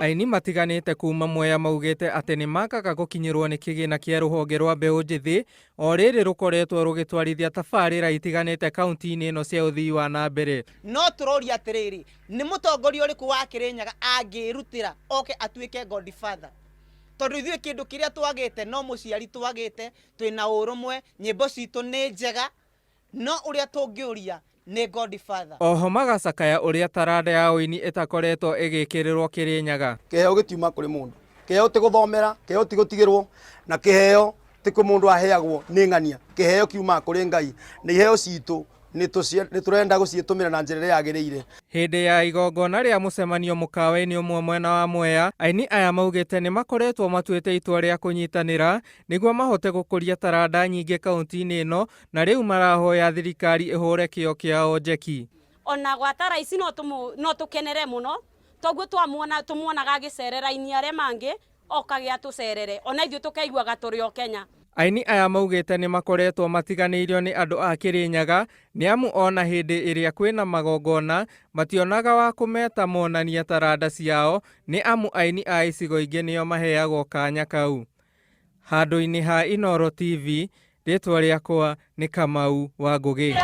Aini matiganite kuma Mwea maugite ati ni makaga gukinyirwo ni kigina kia ruhonge rwa mbeu njithi o riri rukoretwo rugitwarithia tabarira itiganite kaunti-ini ino cia uthii wa na mbere. No turoria atiriri ni mutongoria uriku wa Kirinyaga angirutira oke atuike godfather tondu ithuĩ kindu kiria twagite no muciari twagite twina urumwe nyimbo citu ni njega no uria tungiuria ni godfather. Oho magacakaya uria taranda ya uini itakoretwo igikirirwo Kirinyaga. Kiheo gitiuma kuri mundu, kiheo ti guthomera, kiheo ti gutigirwo, na kiheo ti ku mundu aheagwo ni ng'ania. Kiheo kiuma kuri Ngai, ni iheo citu ni turenda gucietumira na njira ya yagiriire. Hindi ya igongona ria mucemanio mukawa-ini umwe mwena wa Mwea, aini aya maugite ni makoretwo matuite itua ria kunyitanira niguo mahote gukuria taranda nyingi kaunti-ini ino, na riu marahoya thirikari ihure kio kiao njeki. Ona gwatara ici no tukenere muno toguo tumuonaga gicerera ini aria mangi okagia tucerere ona ithuĩ tukaiguaga turi o Kenya. Aini aya maugite ni makoretwo matiganeirio ni andu a Kirinyaga ni amu ona hindi iria kwina magongona mationaga wa kumeta monania taranda ciao ni amu aini a icigo ingi nio maheagwo kanya kau. Handu-ini ha Inooro TV, ritwa riakwa ni Kamau wa Ngugi.